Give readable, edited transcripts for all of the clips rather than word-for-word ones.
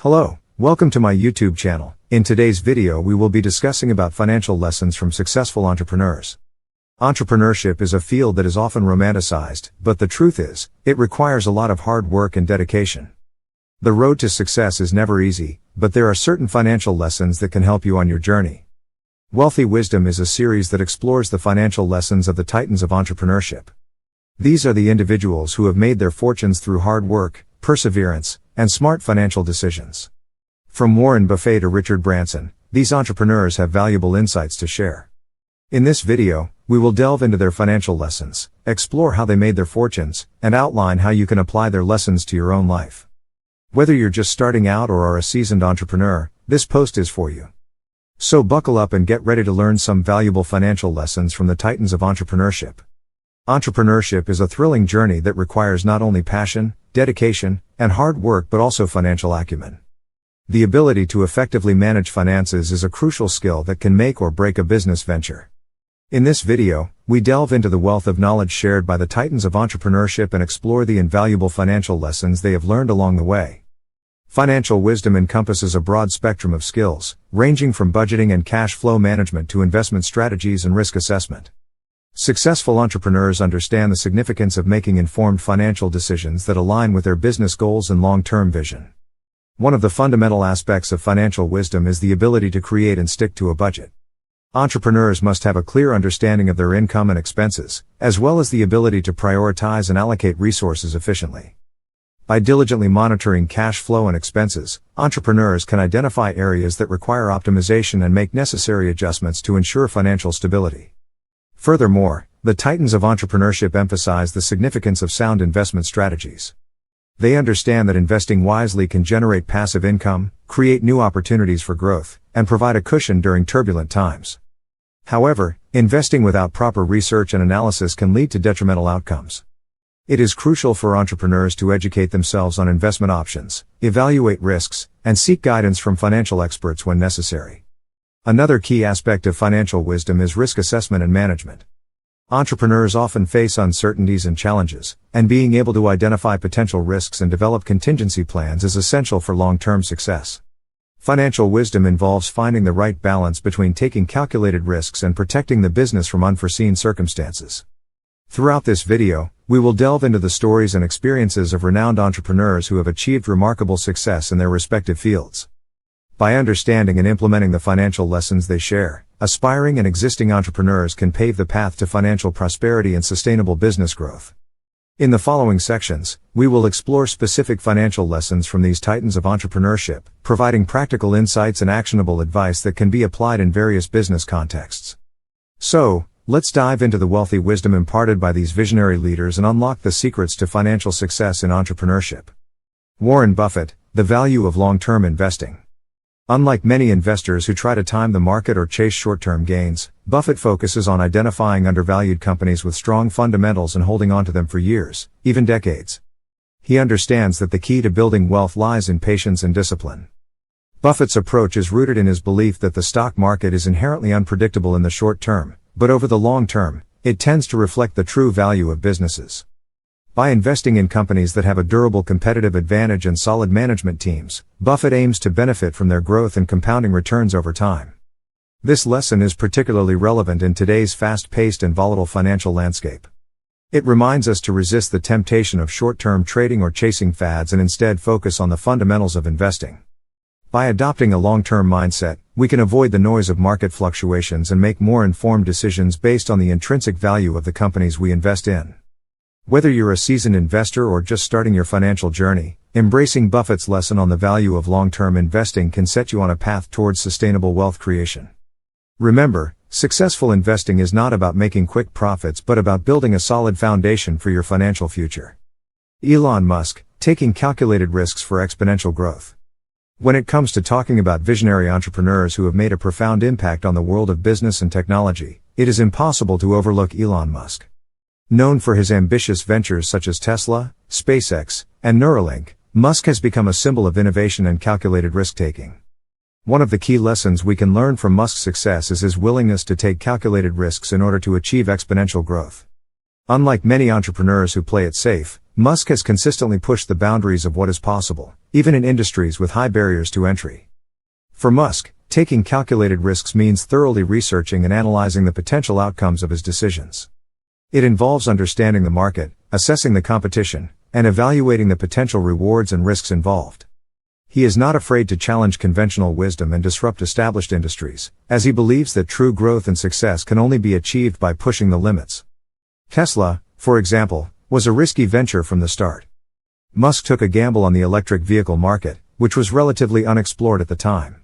Hello, welcome to my YouTube channel. In today's video we will be discussing about financial lessons from successful entrepreneurs. Entrepreneurship is a field that is often romanticized, but the truth is, it requires a lot of hard work and dedication. The road to success is never easy, but there are certain financial lessons that can help you on your journey. Wealthy Wisdom is a series that explores the financial lessons of the titans of entrepreneurship. These are the individuals who have made their fortunes through hard work, perseverance, and smart financial decisions. From Warren Buffett to Richard Branson, these entrepreneurs have valuable insights to share. In this video, we will delve into their financial lessons, explore how they made their fortunes, and outline how you can apply their lessons to your own life. Whether you're just starting out or are a seasoned entrepreneur, this post is for you. So buckle up and get ready to learn some valuable financial lessons from the titans of entrepreneurship. Entrepreneurship is a thrilling journey that requires not only passion, dedication, and hard work but also financial acumen. The ability to effectively manage finances is a crucial skill that can make or break a business venture. In this video, we delve into the wealth of knowledge shared by the titans of entrepreneurship and explore the invaluable financial lessons they have learned along the way. Financial wisdom encompasses a broad spectrum of skills, ranging from budgeting and cash flow management to investment strategies and risk assessment. Successful entrepreneurs understand the significance of making informed financial decisions that align with their business goals and long-term vision. One of the fundamental aspects of financial wisdom is the ability to create and stick to a budget. Entrepreneurs must have a clear understanding of their income and expenses, as well as the ability to prioritize and allocate resources efficiently. By diligently monitoring cash flow and expenses, entrepreneurs can identify areas that require optimization and make necessary adjustments to ensure financial stability. Furthermore, the titans of entrepreneurship emphasize the significance of sound investment strategies. They understand that investing wisely can generate passive income, create new opportunities for growth, and provide a cushion during turbulent times. However, investing without proper research and analysis can lead to detrimental outcomes. It is crucial for entrepreneurs to educate themselves on investment options, evaluate risks, and seek guidance from financial experts when necessary. Another key aspect of financial wisdom is risk assessment and management. Entrepreneurs often face uncertainties and challenges, and being able to identify potential risks and develop contingency plans is essential for long-term success. Financial wisdom involves finding the right balance between taking calculated risks and protecting the business from unforeseen circumstances. Throughout this video, we will delve into the stories and experiences of renowned entrepreneurs who have achieved remarkable success in their respective fields. By understanding and implementing the financial lessons they share, aspiring and existing entrepreneurs can pave the path to financial prosperity and sustainable business growth. In the following sections, we will explore specific financial lessons from these titans of entrepreneurship, providing practical insights and actionable advice that can be applied in various business contexts. So, let's dive into the wealthy wisdom imparted by these visionary leaders and unlock the secrets to financial success in entrepreneurship. Warren Buffett, the value of long-term investing. Unlike many investors who try to time the market or chase short-term gains, Buffett focuses on identifying undervalued companies with strong fundamentals and holding on to them for years, even decades. He understands that the key to building wealth lies in patience and discipline. Buffett's approach is rooted in his belief that the stock market is inherently unpredictable in the short term, but over the long term, it tends to reflect the true value of businesses. By investing in companies that have a durable competitive advantage and solid management teams, Buffett aims to benefit from their growth and compounding returns over time. This lesson is particularly relevant in today's fast-paced and volatile financial landscape. It reminds us to resist the temptation of short-term trading or chasing fads and instead focus on the fundamentals of investing. By adopting a long-term mindset, we can avoid the noise of market fluctuations and make more informed decisions based on the intrinsic value of the companies we invest in. Whether you're a seasoned investor or just starting your financial journey, embracing Buffett's lesson on the value of long-term investing can set you on a path towards sustainable wealth creation. Remember, successful investing is not about making quick profits but about building a solid foundation for your financial future. Elon Musk, taking calculated risks for exponential growth. When it comes to talking about visionary entrepreneurs who have made a profound impact on the world of business and technology, it is impossible to overlook Elon Musk. Known for his ambitious ventures such as Tesla, SpaceX, and Neuralink, Musk has become a symbol of innovation and calculated risk-taking. One of the key lessons we can learn from Musk's success is his willingness to take calculated risks in order to achieve exponential growth. Unlike many entrepreneurs who play it safe, Musk has consistently pushed the boundaries of what is possible, even in industries with high barriers to entry. For Musk, taking calculated risks means thoroughly researching and analyzing the potential outcomes of his decisions. It involves understanding the market, assessing the competition, and evaluating the potential rewards and risks involved. He is not afraid to challenge conventional wisdom and disrupt established industries, as he believes that true growth and success can only be achieved by pushing the limits. Tesla, for example, was a risky venture from the start. Musk took a gamble on the electric vehicle market, which was relatively unexplored at the time.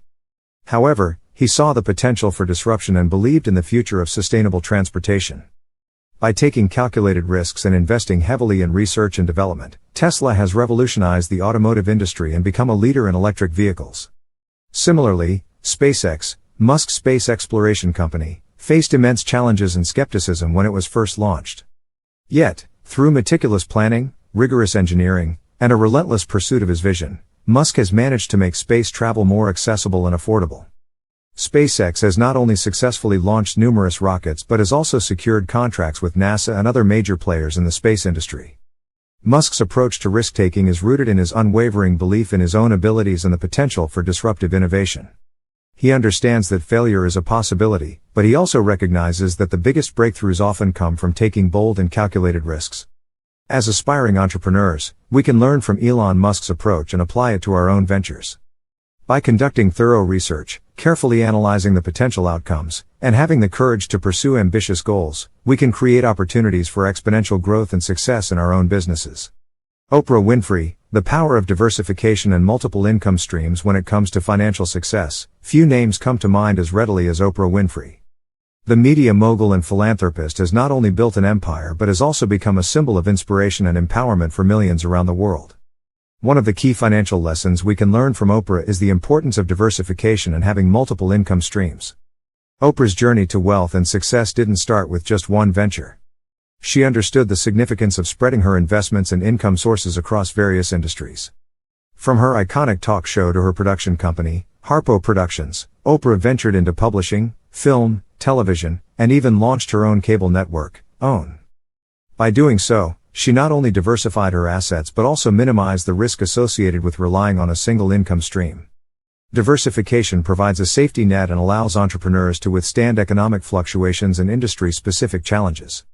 However, he saw the potential for disruption and believed in the future of sustainable transportation. By taking calculated risks and investing heavily in research and development, Tesla has revolutionized the automotive industry and become a leader in electric vehicles. Similarly, SpaceX, Musk's space exploration company, faced immense challenges and skepticism when it was first launched. Yet, through meticulous planning, rigorous engineering, and a relentless pursuit of his vision, Musk has managed to make space travel more accessible and affordable. SpaceX has not only successfully launched numerous rockets but has also secured contracts with NASA and other major players in the space industry. Musk's approach to risk-taking is rooted in his unwavering belief in his own abilities and the potential for disruptive innovation. He understands that failure is a possibility, but he also recognizes that the biggest breakthroughs often come from taking bold and calculated risks. As aspiring entrepreneurs, we can learn from Elon Musk's approach and apply it to our own ventures. By conducting thorough research, carefully analyzing the potential outcomes, and having the courage to pursue ambitious goals, we can create opportunities for exponential growth and success in our own businesses. Oprah Winfrey, the power of diversification and multiple income streams when it comes to financial success. Few names come to mind as readily as Oprah Winfrey. The media mogul and philanthropist has not only built an empire but has also become a symbol of inspiration and empowerment for millions around the world. One of the key financial lessons we can learn from Oprah is the importance of diversification and having multiple income streams. Oprah's journey to wealth and success didn't start with just one venture. She understood the significance of spreading her investments and income sources across various industries. From her iconic talk show to her production company, Harpo Productions, Oprah ventured into publishing, film, television, and even launched her own cable network, OWN. By doing so, she not only diversified her assets but also minimized the risk associated with relying on a single income stream. Diversification provides a safety net and allows entrepreneurs to withstand economic fluctuations and industry-specific challenges.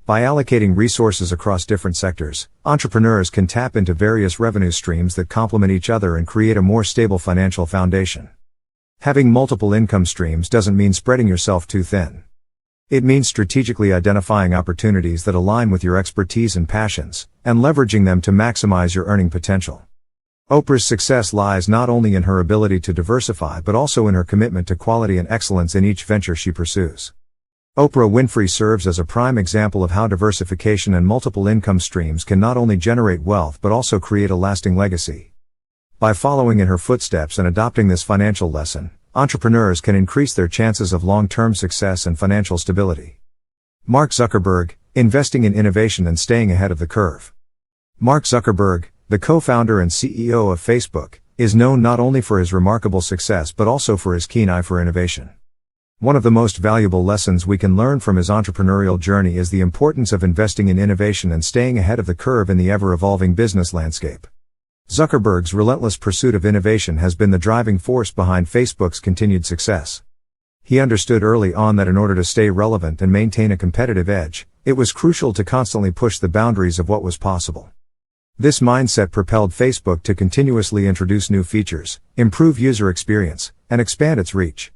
By allocating resources across different sectors, entrepreneurs can tap into various revenue streams that complement each other and create a more stable financial foundation. Having multiple income streams doesn't mean spreading yourself too thin. It means strategically identifying opportunities that align with your expertise and passions, and leveraging them to maximize your earning potential. Oprah's success lies not only in her ability to diversify but also in her commitment to quality and excellence in each venture she pursues. Oprah Winfrey serves as a prime example of how diversification and multiple income streams can not only generate wealth but also create a lasting legacy. By following in her footsteps and adopting this financial lesson, entrepreneurs can increase their chances of long-term success and financial stability. Mark Zuckerberg, investing in innovation and staying ahead of the curve. Mark Zuckerberg, the co-founder and CEO of Facebook, is known not only for his remarkable success but also for his keen eye for innovation. One of the most valuable lessons we can learn from his entrepreneurial journey is the importance of investing in innovation and staying ahead of the curve in the ever-evolving business landscape. Zuckerberg's relentless pursuit of innovation has been the driving force behind Facebook's continued success. He understood early on that in order to stay relevant and maintain a competitive edge, it was crucial to constantly push the boundaries of what was possible. This mindset propelled Facebook to continuously introduce new features, improve user experience, and expand its reach.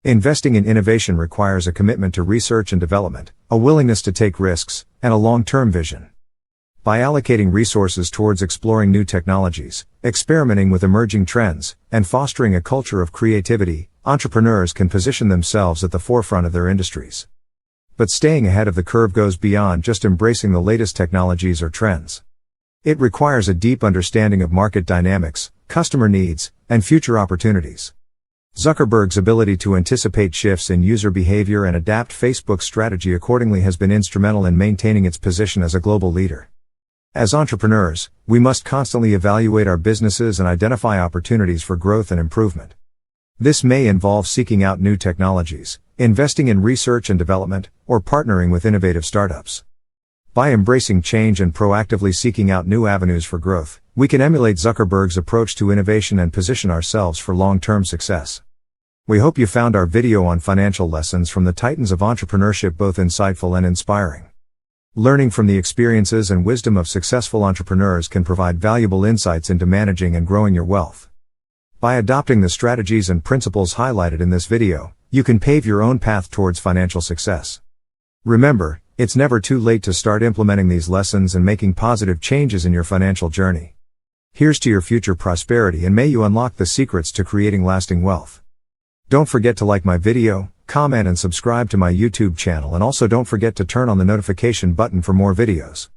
Investing in innovation requires a commitment to research and development, a willingness to take risks, and a long-term vision. By allocating resources towards exploring new technologies, experimenting with emerging trends, and fostering a culture of creativity, entrepreneurs can position themselves at the forefront of their industries. But staying ahead of the curve goes beyond just embracing the latest technologies or trends. It requires a deep understanding of market dynamics, customer needs, and future opportunities. Zuckerberg's ability to anticipate shifts in user behavior and adapt Facebook's strategy accordingly has been instrumental in maintaining its position as a global leader. As entrepreneurs, we must constantly evaluate our businesses and identify opportunities for growth and improvement. This may involve seeking out new technologies, investing in research and development, or partnering with innovative startups. By embracing change and proactively seeking out new avenues for growth, we can emulate Zuckerberg's approach to innovation and position ourselves for long-term success. We hope you found our video on financial lessons from the titans of entrepreneurship both insightful and inspiring. Learning from the experiences and wisdom of successful entrepreneurs can provide valuable insights into managing and growing your wealth. By adopting the strategies and principles highlighted in this video, you can pave your own path towards financial success. Remember, it's never too late to start implementing these lessons and making positive changes in your financial journey. Here's to your future prosperity, and may you unlock the secrets to creating lasting wealth. Don't forget to like my video, comment and subscribe to my YouTube channel, and also don't forget to turn on the notification button for more videos.